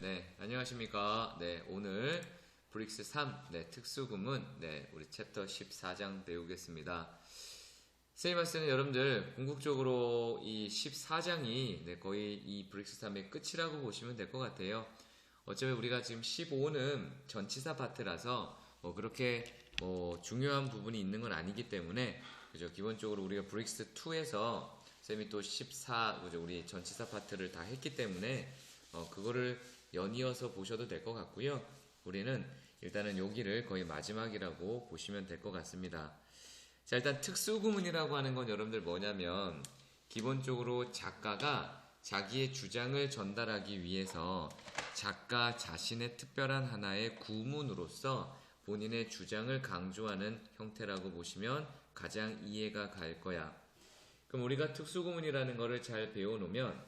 네, 안녕하십니까. 네, 오늘 브릭스 3, 네, 특수구문, 네, 우리 챕터 14장 배우겠습니다. 세이마스는 여러분들, 궁극적으로 이 14장이 네, 거의 이 브릭스 3의 끝이라고 보시면 될 것 같아요. 어차피 우리가 지금 15는 전치사 파트라서 그렇게 중요한 부분이 있는 건 아니기 때문에 그죠. 기본적으로 우리가 브릭스 2에서 쌤이 또 14, 그죠. 우리 전치사 파트를 다 했기 때문에 그거를 연이어서 보셔도 될 것 같고요. 우리는 일단은 여기를 거의 마지막이라고 보시면 될 것 같습니다. 자, 일단 특수구문이라고 하는 건 여러분들 뭐냐면 기본적으로 작가가 자기의 주장을 전달하기 위해서 작가 자신의 특별한 하나의 구문으로서 본인의 주장을 강조하는 형태라고 보시면 가장 이해가 갈 거야. 그럼 우리가 특수구문이라는 거를 잘 배워놓으면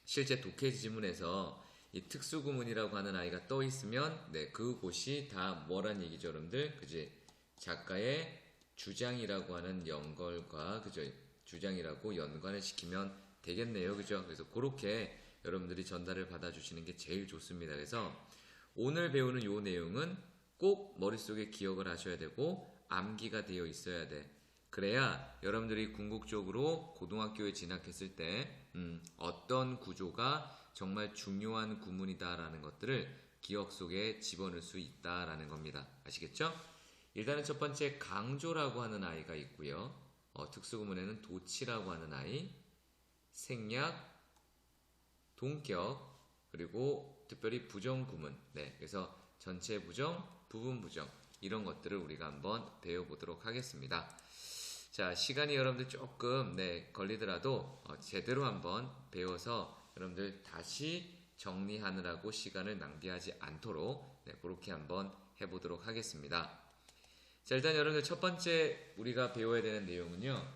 실제 독해 지문에서 이 특수구문이라고 하는 아이가 떠 있으면 네, 그곳이 다 뭐란 얘기죠, 여러분들? 그지? 작가의 주장이라고 하는 연결과 그죠? 주장이라고 연관을 시키면 되겠네요. 그죠? 그래서 그렇게 여러분들이 전달을 받아주시는 게 제일 좋습니다. 그래서 오늘 배우는 요 내용은 꼭 머릿속에 기억을 하셔야 되고 암기가 되어 있어야 돼. 그래야 여러분들이 궁극적으로 고등학교에 진학했을 때 어떤 구조가 정말 중요한 구문이다라는 것들을 기억 속에 집어넣을 수 있다라는 겁니다. 아시겠죠? 일단은 첫 번째 강조라고 하는 아이가 있고요. 특수구문에는 도치라고 하는 아이, 생략, 동격, 그리고 특별히 부정구문. 네, 그래서 전체 부정, 부분 부정 이런 것들을 우리가 한번 배워보도록 하겠습니다. 자, 시간이 여러분들 조금 걸리더라도 제대로 한번 배워서 여러분들 다시 정리하느라고 시간을 낭비하지 않도록 그렇게 한번 해보도록 하겠습니다. 자, 일단 여러분들 첫 번째 우리가 배워야 되는 내용은요.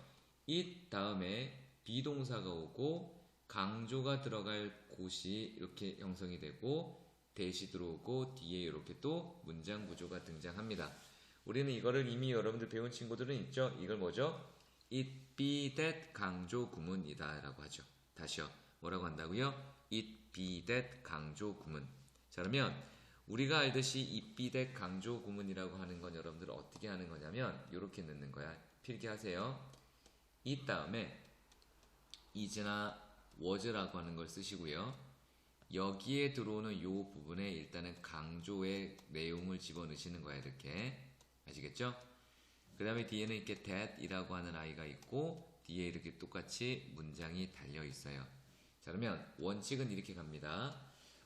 it 다음에 비동사가 오고 강조가 들어갈 곳이 이렇게 형성이 되고 대시 들어오고 뒤에 이렇게 또 문장 구조가 등장합니다. 우리는 이거를 이미 여러분들 배운 친구들은 있죠? 이걸 뭐죠? it be that 강조 구문이다 라고 하죠. 다시요. 뭐라고 한다고요? it be that 강조 구문. 자, 그러면 우리가 알듯이 it be that 강조 구문이라고 하는 건 여러분들 어떻게 하는 거냐면 이렇게 넣는 거야. 필기하세요. 이 다음에 is나 was라고 하는 걸 쓰시고요. 여기에 들어오는 이 부분에 일단은 강조의 내용을 집어넣으시는 거야. 이렇게. 아시겠죠? 그 다음에 뒤에는 이렇게 that이라고 하는 아이가 있고 뒤에 이렇게 똑같이 문장이 달려 있어요. 자, 그러면 원칙은 이렇게 갑니다.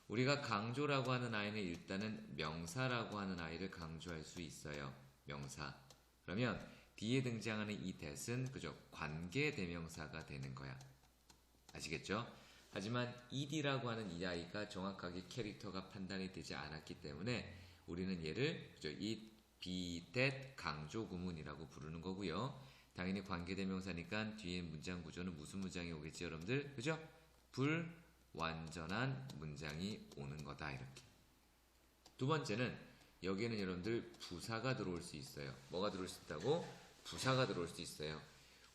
우리가 강조라고 하는 아이는 일단은 명사라고 하는 아이를 강조할 수 있어요. 명사. 그러면 뒤에 등장하는 이 that은 그저 관계 대명사가 되는 거야. 아시겠죠? 하지만 ed라고 하는 이 아이가 정확하게 캐릭터가 판단이 되지 않았기 때문에 우리는 얘를 그저 it be that 강조 구문이라고 부르는 거고요. 당연히 관계대명사니까 뒤에 문장 구조는 무슨 문장이 오겠지 여러분들? 그죠? 불완전한 문장이 오는 거다 이렇게. 두 번째는 여기에는 여러분들 부사가 들어올 수 있어요. 뭐가 들어올 수 있다고? 부사가 들어올 수 있어요.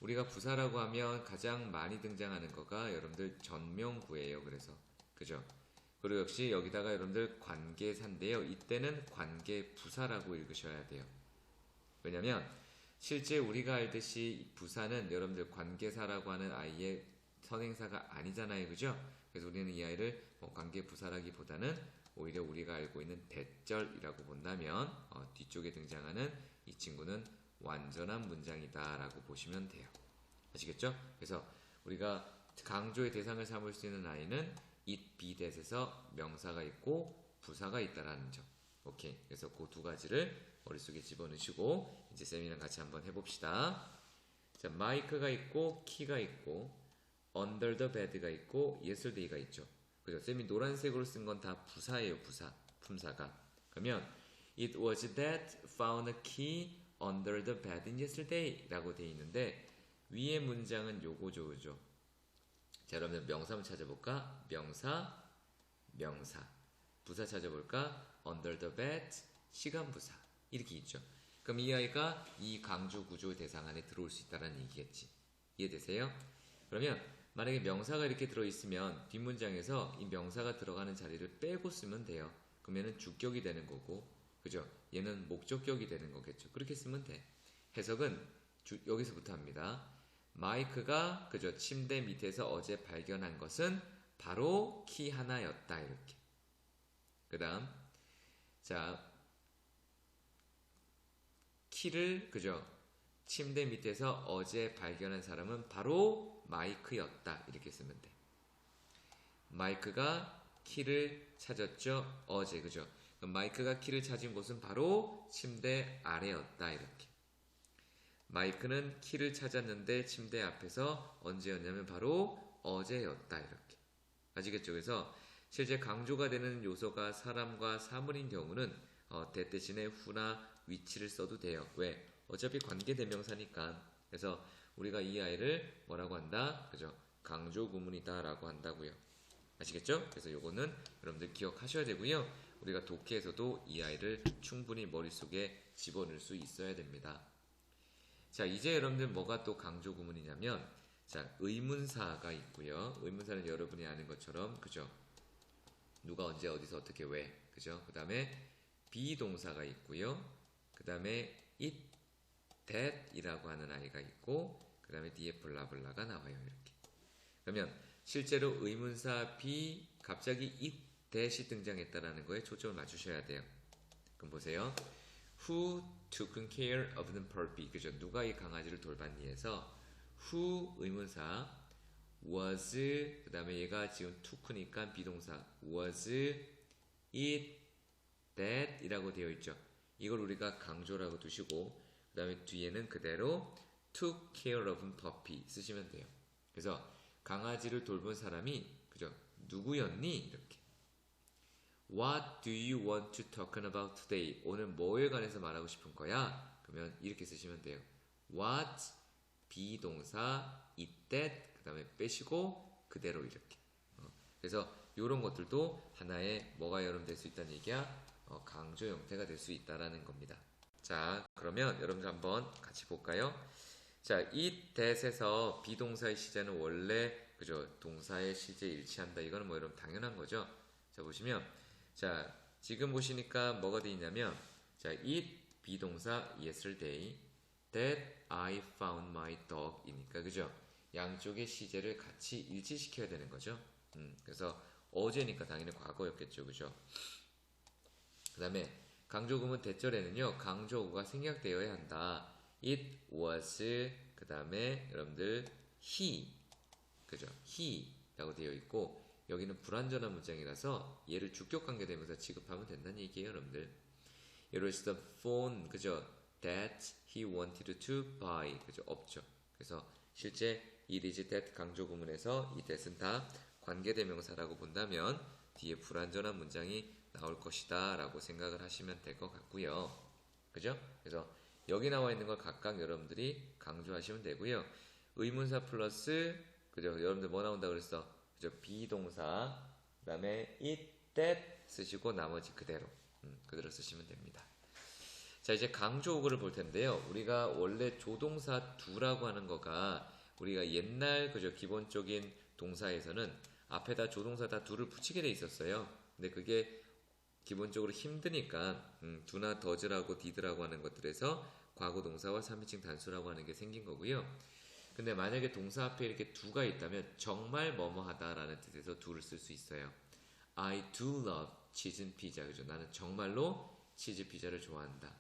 우리가 부사라고 하면 가장 많이 등장하는 거가 여러분들 전명구예요. 그래서 그죠? 그리고 역시 여기다가 여러분들 관계사인데요. 이때는 관계부사라고 읽으셔야 돼요. 왜냐면 실제 우리가 알듯이 부사는 여러분들 관계사라고 하는 아이의 선행사가 아니잖아요. 그죠? 그래서 우리는 이 아이를 관계부사라기보다는 오히려 우리가 알고 있는 대절이라고 본다면 뒤쪽에 등장하는 이 친구는 완전한 문장이다 라고 보시면 돼요. 아시겠죠? 그래서 우리가 강조의 대상을 삼을 수 있는 아이는 it be that에서 명사가 있고 부사가 있다라는 점. 오케이. 그래서 그 두 가지를 머릿속에 집어넣으시고 이제 쌤이랑 같이 한번 해봅시다. 자, 마이크가 있고 키가 있고 under the bed가 있고 yesterday가 있죠. 그죠? 쌤이 노란색으로 쓴 건 다 부사예요. 부사. 품사가. 그러면 it was that found a key under the bed yesterday 라고 돼 있는데 위에 문장은 요거죠. 그죠? 자, 여러분들 명사 한번 찾아볼까? 명사, 명사. 부사 찾아볼까? under the bed, 시간부사. 이렇게 있죠. 그럼 이 아이가 이 강조 구조 대상 안에 들어올 수 있다는 얘기겠지. 이해되세요? 그러면 만약에 명사가 이렇게 들어있으면 뒷문장에서 이 명사가 들어가는 자리를 빼고 쓰면 돼요. 그러면은 주격이 되는 거고, 그죠? 얘는 목적격이 되는 거겠죠. 그렇게 쓰면 돼. 해석은 여기서부터 합니다. 마이크가 그죠? 침대 밑에서 어제 발견한 것은 바로 키 하나였다. 이렇게. 그 다음, 자, 키를 그죠? 침대 밑에서 어제 발견한 사람은 바로 마이크였다. 이렇게 쓰면 돼. 마이크가 키를 찾았죠. 어제 그죠? 그럼 마이크가 키를 찾은 곳은 바로 침대 아래였다. 이렇게. 마이크는 키를 찾았는데 침대 앞에서 언제였냐면 바로 어제였다. 이렇게. 아시겠죠? 그래서 실제 강조가 되는 요소가 사람과 사물인 경우는 대 대신에 who나 위치를 써도 돼요. 왜? 어차피 관계대명사니까. 그래서 우리가 이 아이를 뭐라고 한다? 그죠? 강조 구문이다 라고 한다고요. 아시겠죠? 그래서 요거는 여러분들 기억하셔야 되고요. 우리가 독해에서도 이 아이를 충분히 머릿속에 집어넣을 수 있어야 됩니다. 자, 이제 여러분들 뭐가 또 강조 구문이냐면, 자, 의문사가 있고요. 의문사는 여러분이 아는 것처럼, 그죠? 누가 언제 어디서 어떻게 왜, 그죠? 그 다음에 비동사가 있고요. 그 다음에 it, that 이라고 하는 아이가 있고, 그 다음에 뒤에 블라블라가 나와요. 이렇게. 그러면 실제로 의문사 be 갑자기 it, that이 등장했다라는 거에 초점을 맞추셔야 돼요. 그럼 보세요. Who took care of the puppy? 그죠? 누가 이 강아지를 돌봤니에서 who 의문사 was 그 다음에 얘가 지금 took니까 비동사 was it that 이라고 되어 있죠. 이걸 우리가 강조라고 두시고 그 다음에 뒤에는 그대로 took care of puppy 쓰시면 돼요. 그래서 강아지를 돌본 사람이 그죠? 누구였니? 이렇게. What do you want to talk about today? 오늘 뭐에 관해서 말하고 싶은 거야? 그러면 이렇게 쓰시면 돼요. What 비동사 it that 그 다음에 빼시고 그대로 이렇게. 그래서 이런 것들도 하나의 뭐가 여러분 될 수 있다는 얘기야? 강조 형태가 될 수 있다라는 겁니다. 자, 그러면 여러분들 한번 같이 볼까요? 자, it that에서 비동사의 시제는 원래 그죠? 동사의 시제에 일치한다. 이거는 뭐 여러분 당연한 거죠. 자, 보시면 자, 지금 보시니까 뭐가 되어 있냐면 자, it 비동사 yesterday that I found my dog 이니까 그죠? 양쪽의 시제를 같이 일치시켜야 되는 거죠. 그래서 어제니까 당연히 과거였겠죠. 그죠? 그 다음에 강조구문 대절에는요. 강조구가 생략되어야 한다. It was 그 다음에 여러분들 he 그죠? he라고 되어 있고 여기는 불완전한 문장이라서 얘를 주격 관계되면서 취급하면 된다는 얘기예요, 여러분들. 예를 들어서 the phone 그죠? that he wanted to buy 그죠? 없죠. 그래서 실제 it is that 강조 구문에서 이 that은 다 관계대명사라고 본다면 뒤에 불완전한 문장이 나올 것이다 라고 생각을 하시면 될 것 같고요. 그죠? 그래서 여기 나와 있는 걸 각각 여러분들이 강조하시면 되고요. 의문사 플러스 그죠? 여러분들 뭐 나온다 그랬어? 그죠? 비동사 그 다음에 it, that 쓰시고 나머지 그대로 그대로 쓰시면 됩니다. 자, 이제 강조어구를 볼 텐데요. 우리가 원래 조동사 두라고 하는 거가 우리가 옛날 그죠? 기본적인 동사에서는 앞에다 조동사 다 두를 붙이게 돼 있었어요. 근데 그게 기본적으로 힘드니까 두나 더즈라고 디드라고 하는 것들에서 과거동사와 3인칭 단수라고 하는 게 생긴 거고요. 근데 만약에 동사 앞에 이렇게 두가 있다면 정말 뭐뭐하다라는 뜻에서 두를 쓸 수 있어요. I do love 치즈 피자. 그죠? 나는 정말로 치즈 피자를 좋아한다.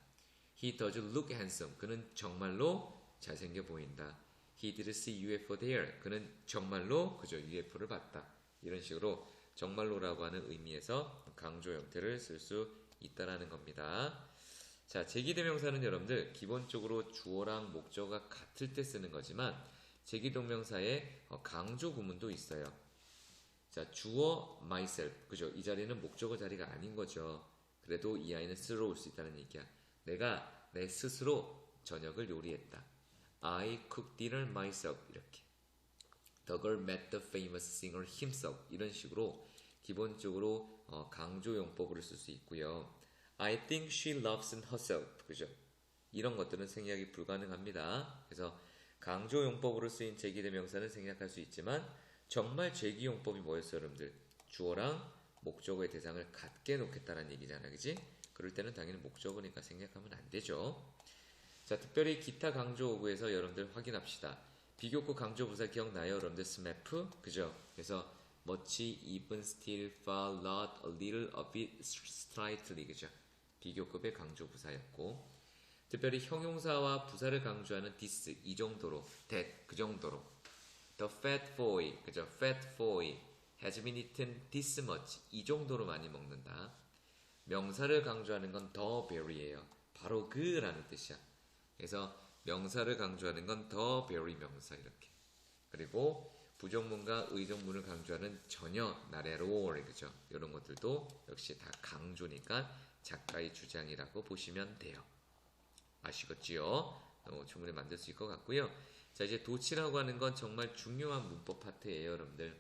He does look handsome. 그는 정말로 잘생겨 보인다. He did see UFO there. 그는 정말로 그죠? UFO를 봤다. 이런 식으로 정말로라고 하는 의미에서 강조 형태를 쓸 수 있다라는 겁니다. 자, 제기대명사는 여러분들 기본적으로 주어랑 목적어가 같을 때 쓰는 거지만 제기동명사에 강조 구문도 있어요. 자, 주어 myself 그죠? 이 자리는 목적어 자리가 아닌 거죠. 그래도 이 아이는 스스로 올 수 있다는 얘기야. 내가 내 스스로 저녁을 요리했다. I cooked dinner myself 이렇게. The girl met the famous singer himself 이런 식으로 기본적으로 강조 용법으로 쓸 수 있고요. I think she loves herself. 그죠? 이런 것들은 생략이 불가능합니다. 그래서 강조 용법으로 쓰인 제기대명사는 생략할 수 있지만 정말 제기용법이 뭐였어요, 여러분들? 주어랑 목적어의 대상을 같게 놓겠다는 얘기잖아, 그지? 그럴 때는 당연히 목적어니까 생략하면 안 되죠. 자, 특별히 기타 강조 어구에서 여러분들 확인합시다. 비교급 강조 부사 기억나요, 여러분들? SMAP, 그죠? 그래서 much, even, still, far, lot, a little, a bit, slightly, 그죠? 비교급의 강조 부사였고, 특별히 형용사와 부사를 강조하는 this, 이 정도로, that, 그 정도로. The fat boy, 그죠? fat boy has been eaten this much, 이 정도로 많이 먹는다. 명사를 강조하는 건 the very예요. 바로 그라는 뜻이야. 그래서 명사를 강조하는 건 the very 명사 이렇게. 그리고 부정문과 의정문을 강조하는 전혀, not at all, 그죠? 이런 것들도 역시 다 강조니까 작가의 주장이라고 보시면 돼요. 아시겠지요? 충분히 만들 수 있을 것 같고요. 자, 이제 도치라고 하는 건 정말 중요한 문법 파트예요, 여러분들.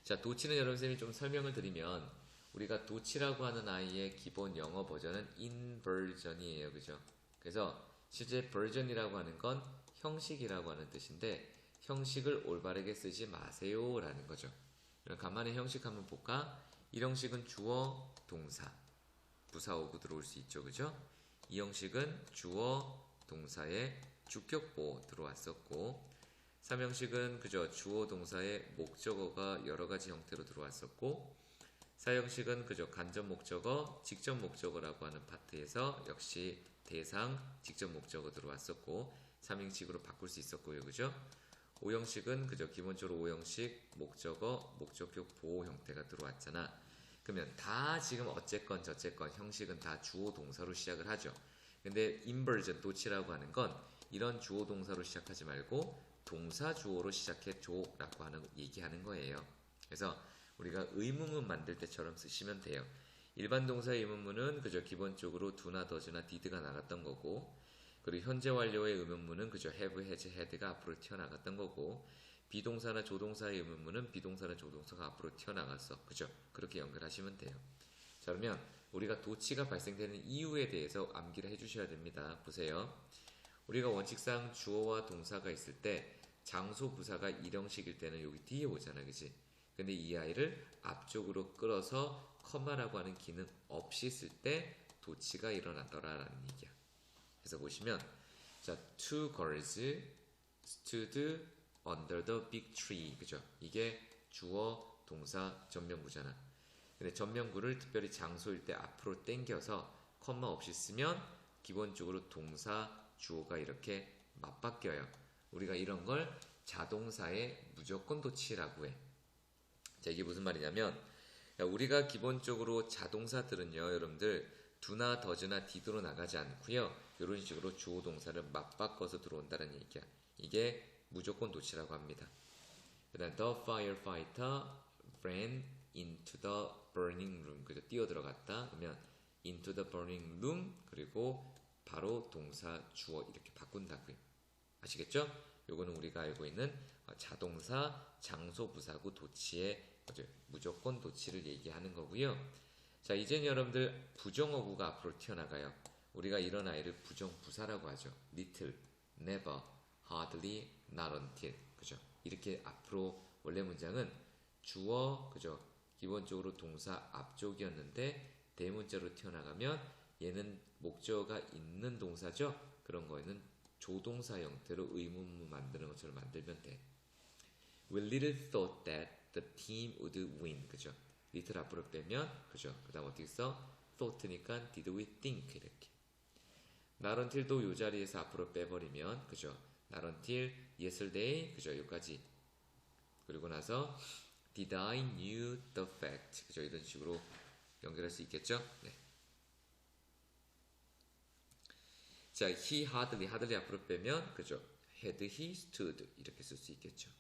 자, 도치는 여러분들이 좀 설명을 드리면 우리가 도치라고 하는 아이의 기본 영어 버전은 inversion이에요, 그죠? 그래서 실제 버전이라고 하는 건 형식이라고 하는 뜻인데 형식을 올바르게 쓰지 마세요 라는 거죠. 간만에 형식 한번 볼까? 이 형식은 주어, 동사, 부사 오고 들어올 수 있죠, 그죠? 이 형식은 주어, 동사에 주격보 들어왔었고 3형식은 그저 주어, 동사에 목적어가 여러가지 형태로 들어왔었고 4형식은 그저 간접 목적어, 직접 목적어라고 하는 파트에서 역시 대상, 직접 목적어 들어왔었고 3형식으로 바꿀 수 있었고요, 그죠? 5형식은 그저 기본적으로 5형식 목적어, 목적격 보호 형태가 들어왔잖아. 그러면 다 지금 어쨌건 저쨌건 형식은 다 주어 동사로 시작을 하죠. 근데 인버전 도치라고 하는 건 이런 주어 동사로 시작하지 말고 동사 주어로 시작해줘라고 하는 얘기하는 거예요. 그래서 우리가 의문문 만들 때처럼 쓰시면 돼요. 일반 동사의 의문문은 그저 기본적으로 do나 does나 did가 나갔던 거고 그리고 현재 완료의 의문문은 그저 have, has, had가 앞으로 튀어나갔던 거고 비동사나 조동사의 의문문은 비동사나 조동사가 앞으로 튀어나갔어. 그죠? 그렇게 연결하시면 돼요. 자, 그러면 우리가 도치가 발생되는 이유에 대해서 암기를 해주셔야 됩니다. 보세요. 우리가 원칙상 주어와 동사가 있을 때 장소 부사가 일형식일 때는 여기 뒤에 오잖아, 그치? 근데 이 아이를 앞쪽으로 끌어서 컴마라고 하는 기능 없이 쓸 때 도치가 일어나더라라는 얘기야. 그래서 보시면 자, two girls stood under the big tree, 그죠? 이게 주어, 동사, 전면구잖아. 근데 전면구를 특별히 장소일 때 앞으로 당겨서 컴마 없이 쓰면 기본적으로 동사, 주어가 이렇게 맞바뀌어요. 우리가 이런 걸 자동사의 무조건 도치라고 해. 자, 이게 무슨 말이냐면 우리가 기본적으로 자동사들은요, 여러분들 do나 does나 did로 나가지 않고요. 이런 식으로 주어 동사를 맞바꿔서 들어온다는 얘기야. 이게 무조건 도치라고 합니다. 그다음 the firefighter ran into the burning room. 그죠? 뛰어 들어갔다. 그러면 into the burning room 그리고 바로 동사 주어 이렇게 바꾼다고요. 아시겠죠? 요거는 우리가 알고 있는 자동사 장소 부사구 도치의 무조건 도치를 얘기하는 거고요. 자, 이제는 여러분들 부정어구가 앞으로 튀어나가요. 우리가 이런 아이를 부정부사라고 하죠. little, never, hardly, not until. 그죠? 이렇게 앞으로 원래 문장은 주어, 그죠? 기본적으로 동사 앞쪽이었는데 대문자로 튀어나가면 얘는 목적어가 있는 동사죠? 그런 거에는 조동사 형태로 의문문 만드는 것처럼 만들면 돼. We little thought that the team would win. 그죠? little 앞으로 빼면, 그죠? 그 다음 어떻게 써? thought니까 did we think 이렇게. not until도 이 자리에서 앞으로 빼버리면, 그죠? not until yesterday, 그죠? 여기까지. 그리고 나서 did I knew the fact. 그죠? 이런 식으로 연결할 수 있겠죠? 네. 자, he hardly 앞으로 빼면, 그죠? had he stood 이렇게 쓸 수 있겠죠.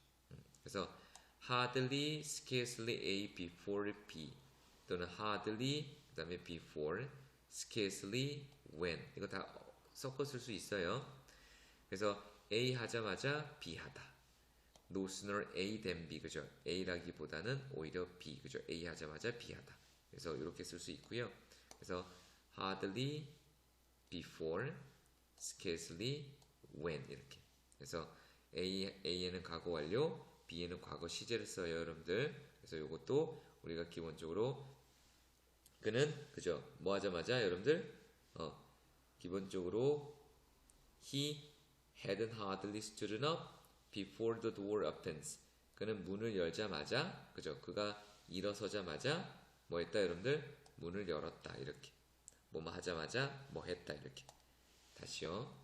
그래서 hardly, scarcely A before B 또는 hardly 그 다음에 before, scarcely when 이거 다 섞어 쓸 수 있어요. 그래서 A 하자마자 B 하다. No sooner A than B, 그죠? A라기보다는 오히려 B, 그죠? A 하자마자 B 하다. 그래서 이렇게 쓸 수 있고요. 그래서 hardly, before, scarcely, when 이렇게. 그래서 A에는 과거 완료, be에는 과거 시제를 써요, 여러분들. 그래서 요것도 우리가 기본적으로 그는 그죠? 뭐 하자마자 여러분들 기본적으로 he hadn't hardly stood up before the door opens. 그는 문을 열자마자 그죠? 그가 일어서자마자 뭐 했다 여러분들? 문을 열었다 이렇게. 뭐뭐 하자마자 뭐 했다 이렇게. 다시요.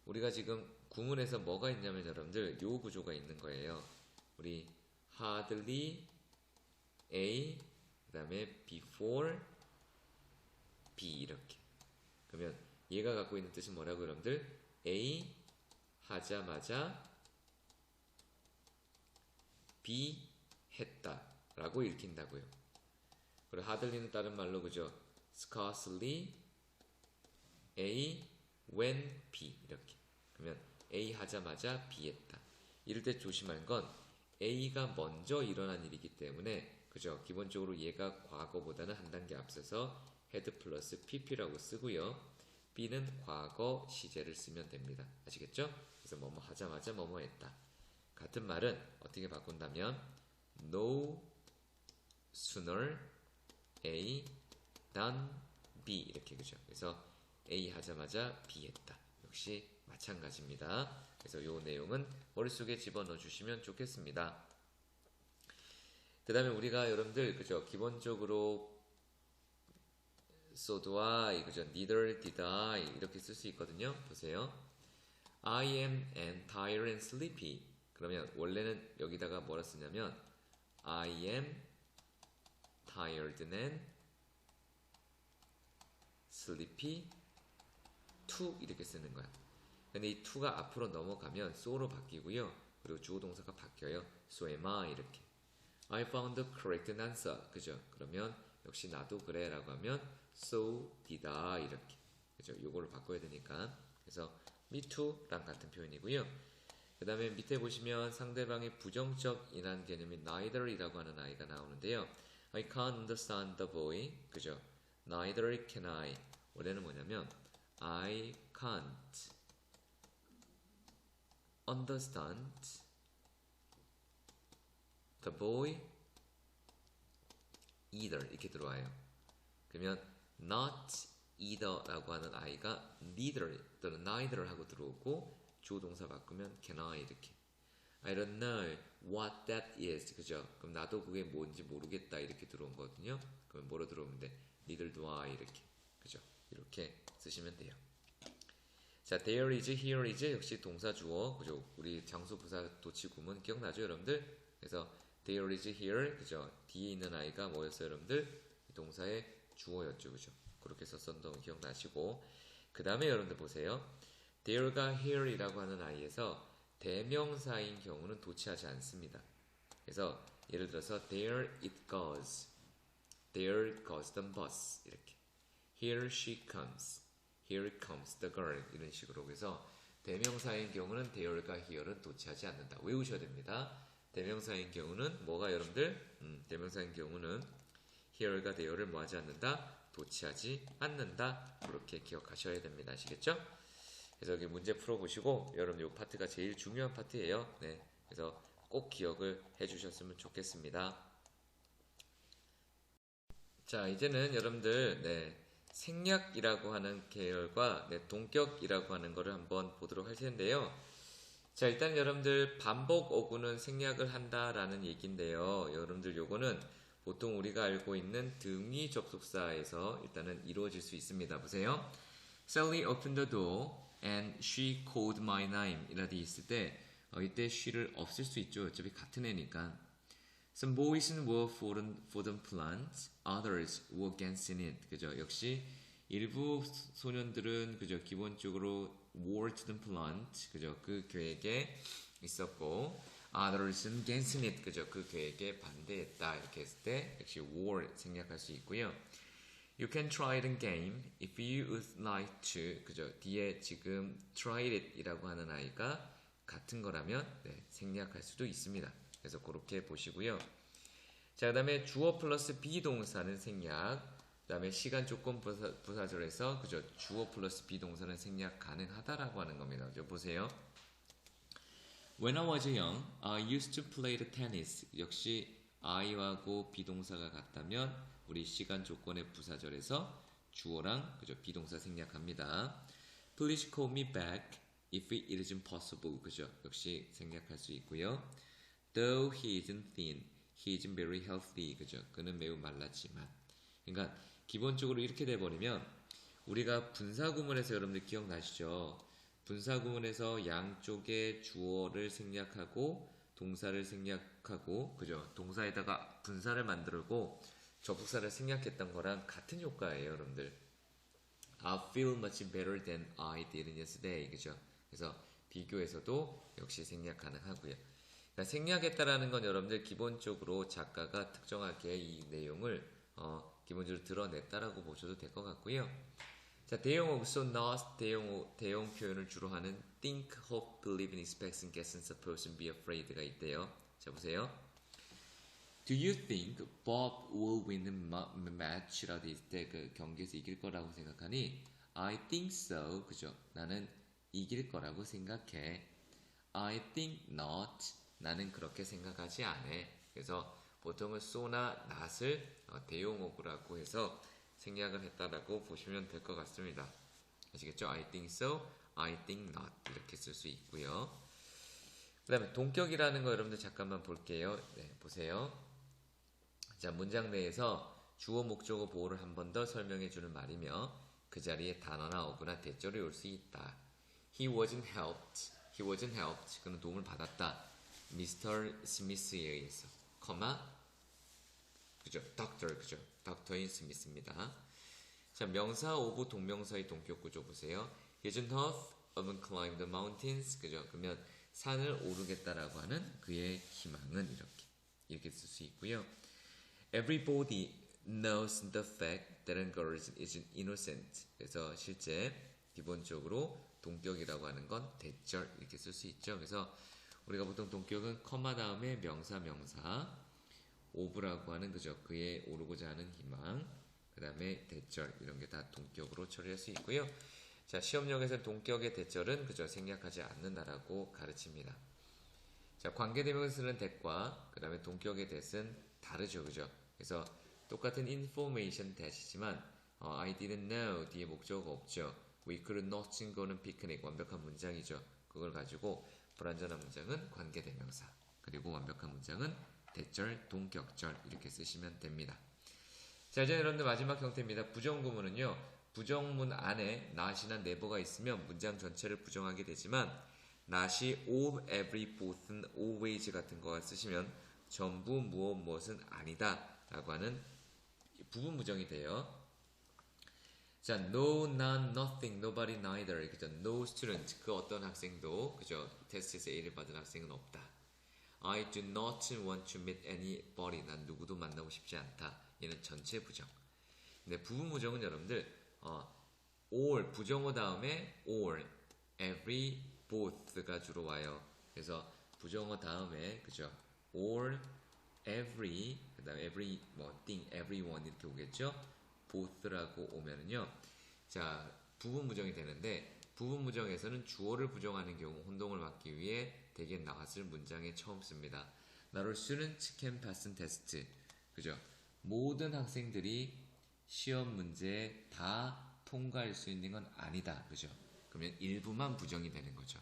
우리가 지금 구문에서 뭐가 있냐면 여러분들 요 구조가 있는 거예요. 우리 hardly A 그 다음에 before B 이렇게. 그러면 얘가 갖고 있는 뜻은 뭐라고 여러분들? A 하자마자 B 했다 라고 읽힌다고요. 그리고 hardly는 다른 말로 그죠? scarcely A when B 이렇게. 그러면 A 하자마자 B 했다. 이럴 때 조심할 건 A가 먼저 일어난 일이기 때문에 그죠? 기본적으로 얘가 과거보다는 한 단계 앞서서 had 플러스 pp라고 쓰고요. B는 과거 시제를 쓰면 됩니다. 아시겠죠? 그래서 뭐뭐 하자마자 뭐뭐 했다. 같은 말은 어떻게 바꾼다면 no sooner A than B 이렇게 그죠? 그래서 A 하자마자 B 했다. 역시 마찬가지입니다. 그래서 이 내용은 머릿속에 집어넣어 주시면 좋겠습니다. 그 다음에 우리가 여러분들 그죠? 기본적으로 so do I 그죠? neither did I 이렇게 쓸 수 있거든요. 보세요. I am and tired and sleepy. 그러면 원래는 여기다가 뭐라 쓰냐면 I am tired and sleepy to 이렇게 쓰는 거야. 근데 이 to가 앞으로 넘어가면 so로 바뀌고요. 그리고 주어 동사가 바뀌어요. So am I 이렇게. I found the correct answer. 그죠? 그러면 역시 나도 그래 라고 하면 so did I 이렇게. 그죠? 요거를 바꿔야 되니까. 그래서 me too 랑 같은 표현이고요. 그 다음에 밑에 보시면 상대방의 부정적이라는 개념이 neither 이라고 하는 아이가 나오는데요. I can't understand the boy. 그죠? neither can I. 원래는 뭐냐면 I can't understand the boy either 이렇게 들어와요. 그러면 not either 라고 하는 아이가 neither 또는 neither 하고 들어오고 주어 동사 바꾸면 can I 이렇게. I don't know what that is. 그죠? 그럼 나도 그게 뭔지 모르겠다 이렇게 들어온 거거든요. 그럼 뭐로 들어오면 돼? neither do I 이렇게. 그죠? 이렇게 쓰시면 돼요. 자, there is, here is 역시 동사 주어. 그죠? 우리 장수 부사 도치 구문 기억나죠, 여러분들? 그래서 there is here. 그죠? 뒤에 있는 아이가 뭐였어요, 여러분들? 동사의 주어였죠. 그죠? 그렇게 썼던 거 기억나시고. 그 다음에 여러분들 보세요. there가 here이라고 하는 아이에서 대명사인 경우는 도치하지 않습니다. 그래서 예를 들어서 there it goes. There goes the bus. 이렇게. Here she comes. Here comes the girl. 이런 식으로. 그래서 대명사인 경우는 there가 here는 도치하지 않는다. 외우셔야 됩니다. 대명사인 경우는 뭐가 여러분들? 대명사인 경우는 here가 there를 뭐하지 않는다? 도치하지 않는다. 그렇게 기억하셔야 됩니다. 아시겠죠? 그래서 여기 문제 풀어보시고 여러분 이 파트가 제일 중요한 파트예요. 네, 그래서 꼭 기억을 해주셨으면 좋겠습니다. 자, 이제는 여러분들 생략이라고 하는 계열과 동격이라고 하는 거를 한번 보도록 할 텐데요. 자, 일단 여러분들 반복 어구는 생략을 한다라는 얘기인데요. 여러분들 요거는 보통 우리가 알고 있는 등위 접속사에서 일단은 이루어질 수 있습니다. 보세요. Sally opened the door and she called my name 이라 돼 있을 때 이때 she를 없앨 수 있죠. 어차피 같은 애니까. Some boys were for the plant, others were against it. 그죠? 역시 일부 소년들은 그죠? 기본적으로 were to the plant, 그죠? 그 계획에 있었고, others는 against it, 그죠? 그 계획에 반대했다 이렇게 했을 때 역시 were 생략할 수 있고요. You can try the game if you would like to. 그죠? 뒤에 지금 try it 이라고 하는 아이가 같은 거라면 생략할 수도 있습니다. 그래서 그렇게 보시고요. 자, 그 다음에 주어 플러스 비동사는 생략. 그 다음에 시간 조건 부사절에서 그죠? 주어 플러스 비동사는 생략 가능하다라고 하는 겁니다. 그죠? 보세요. When I was young, I used to play the tennis. 역시 I하고 비동사가 같다면 우리 시간 조건의 부사절에서 주어랑 그죠 비동사 생략합니다. Please call me back if it isn't possible. 그죠? 역시 생략할 수 있고요. Though he isn't thin, he isn't very healthy. 그죠? 그는 매우 말랐지만. 그러니까 기본적으로 이렇게 돼버리면 우리가 분사구문에서 여러분들 기억나시죠? 분사구문에서 양쪽에 주어를 생략하고 동사를 생략하고 그죠? 동사에다가 분사를 만들고 접속사를 생략했던 거랑 같은 효과예요, 여러분들. I feel much better than I did yesterday. 그죠? 그래서 비교에서도 역시 생략 가능하고요. 그러니까 생략했다라는 건 여러분들 기본적으로 작가가 특정하게 이 내용을 기본적으로 드러냈다라고 보셔도 될 것 같고요. 자, 대용 also not 대용 표현을 주로 하는 think, hope, believe, and expect, and guess, and suppose, and be afraid가 있대요. 자, 보세요. Do you think Bob will win the match라고 돼 있을 때 그 경기에서 이길 거라고 생각하니? I think so. 그죠? 나는 이길 거라고 생각해. I think not. 나는 그렇게 생각하지 않아. 그래서 보통은 so나 not을 대용어구라고 해서 생략을 했다라고 보시면 될 것 같습니다. 아시겠죠? I think so, I think not 이렇게 쓸 수 있고요. 그 다음에 동격이라는 거 여러분들 잠깐만 볼게요. 네, 보세요. 자, 문장 내에서 주어 목적어 보호를 한 번 더 설명해 주는 말이며 그 자리에 단어나 어구나 대절이 올 수 있다. He wasn't helped. He wasn't helped. 그는 도움을 받았다. Mr. Smith에 의해서. 그죠? Doctor, 그죠? 닥터인 스미스입니다. 자, 명사 오브 동명사의 동격 구조 보세요. He isn't half of climb the mountains. 그죠? 그러면 산을 오르겠다라고 하는 그의 희망은 이렇게 쓸 수 있고요. Everybody knows the fact that a girl is innocent. 그래서 실제 기본적으로 동격이라고 하는 건 대절 이렇게 쓸 수 있죠. 그래서 우리가 보통 동격은 커마 다음에 명사 오브라고 하는 그죠? 그의 오르고자 하는 희망, 그 다음에 대절 이런 게 다 동격으로 처리할 수 있고요. 자, 시험용에서 동격의 대절은 그죠? 생략하지 않는다라고 가르칩니다. 자, 관계대명을 쓰는 that과 그 다음에 동격의 that은 다르죠, 그죠? 그래서 똑같은 information that이지만 I didn't know 뒤에 목적어가 없죠. We could not 거는 picnic 완벽한 문장이죠. 그걸 가지고 불완전한 문장은 관계대명사 그리고 완벽한 문장은 대절, 동격절 이렇게 쓰시면 됩니다. 자, 이제 여러분들 마지막 형태입니다. 부정구문은요. 부정문 안에 not이나 never가 있으면 문장 전체를 부정하게 되지만 not이 all, every, both, always 같은 거 쓰시면 전부, 무엇은 아니다 라고 하는 부분 부정이 돼요. 자, no, none, nothing, nobody, neither. 그죠? No student, 그 어떤 학생도 그죠? 테스트에서 A를 받은 학생은 없다. I do not want to meet anybody. 난 누구도 만나고 싶지 않다. 얘는 전체 부정. 근데 부분 부정은 여러분들 all 부정어 다음에 all, every, both가 주로 와요. 그래서 부정어 다음에 그죠? all, every, 그다음에 every thing, everyone 이렇게 오겠죠? both라고 오면은요. 자, 부분 부정이 되는데 부분 부정에서는 주어를 부정하는 경우 혼동을 막기 위해 대개 not을 문장에 처음 씁니다. 나로 students can pass test. 그죠? 모든 학생들이 시험 문제 다 통과할 수 있는 건 아니다. 그죠? 그러면 일부만 부정이 되는 거죠.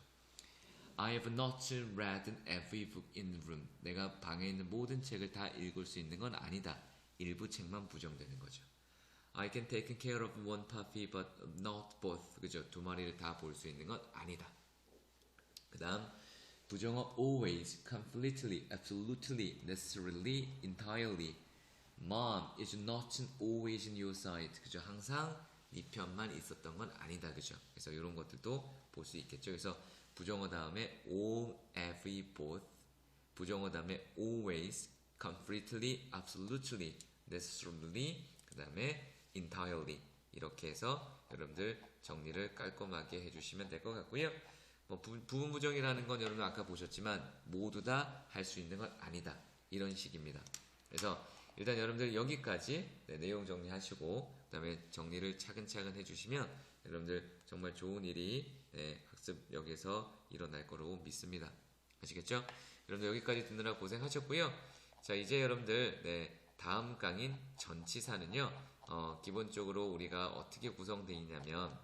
I have not read every book in the room. 내가 방에 있는 모든 책을 다 읽을 수 있는 건 아니다. 일부 책만 부정되는 거죠. I can take care of one puppy but not both. 그죠? 두 마리를 다 볼 수 있는 건 아니다. 그 다음 부정어 always, completely, absolutely, necessarily, entirely. Mom is not always in your side. 그죠? 항상 네 편만 있었던 건 아니다. 그죠? 그래서 이런 것들도 볼 수 있겠죠. 그래서 부정어 다음에 all, every, both. 부정어 다음에 always, completely, absolutely, necessarily, 그 다음에 entirely. 이렇게 해서 여러분들 정리를 깔끔하게 해주시면 될 것 같고요. 부분 부정이라는 건 여러분 아까 보셨지만 모두 다 할 수 있는 건 아니다. 이런 식입니다. 그래서 일단 여러분들 여기까지 내용 정리하시고 그 다음에 정리를 차근차근 해주시면 여러분들 정말 좋은 일이 학습 여기서 일어날 거로 믿습니다. 아시겠죠? 여러분들 여기까지 듣느라 고생하셨고요. 자, 이제 여러분들 다음 강인 전치사는요. 기본적으로 우리가 어떻게 구성되어 있냐면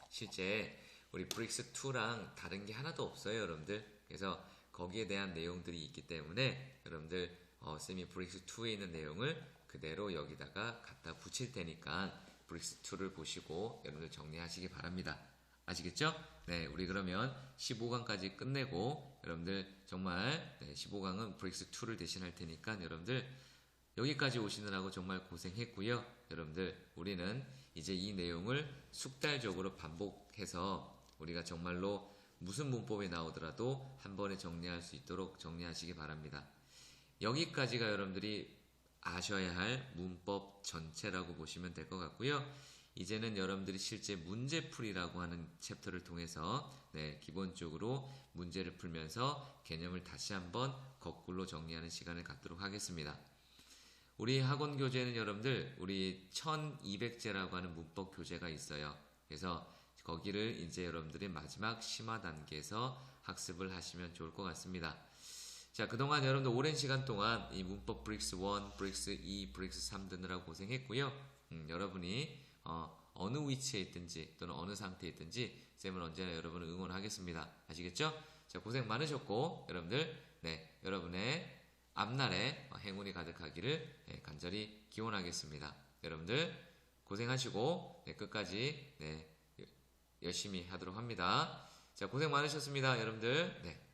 실제 우리 브릭스 2랑 다른 게 하나도 없어요, 여러분들. 그래서 거기에 대한 내용들이 있기 때문에 여러분들 쌤이 브릭스 2에 있는 내용을 그대로 여기다가 갖다 붙일 테니까 브릭스 2를 보시고 여러분들 정리하시기 바랍니다. 아시겠죠? 네, 우리 그러면 15강까지 끝내고 여러분들 정말 15강은 브릭스 2를 대신할 테니까 여러분들 여기까지 오시느라고 정말 고생했고요. 여러분들 우리는 이제 이 내용을 숙달적으로 반복해서 우리가 정말로 무슨 문법이 나오더라도 한 번에 정리할 수 있도록 정리하시기 바랍니다. 여기까지가 여러분들이 아셔야 할 문법 전체라고 보시면 될 것 같고요. 이제는 여러분들이 실제 문제풀이라고 하는 챕터를 통해서 기본적으로 문제를 풀면서 개념을 다시 한번 거꾸로 정리하는 시간을 갖도록 하겠습니다. 우리 학원 교재는 여러분들 우리 1200제라고 하는 문법 교재가 있어요. 그래서 거기를 이제 여러분들이 마지막 심화 단계에서 학습을 하시면 좋을 것 같습니다. 자, 그동안 여러분들 오랜 시간 동안 이 문법 브릭스 1, 브릭스 2, 브릭스 3 듣느라고 고생했고요. 여러분이 어느 위치에 있든지 또는 어느 상태에 있든지 쌤은 언제나 여러분을 응원하겠습니다. 아시겠죠? 자, 고생 많으셨고 여러분들 여러분의 앞날에 행운이 가득하기를 간절히 기원하겠습니다. 여러분들 고생하시고 끝까지 열심히 하도록 합니다. 자, 고생 많으셨습니다. 여러분들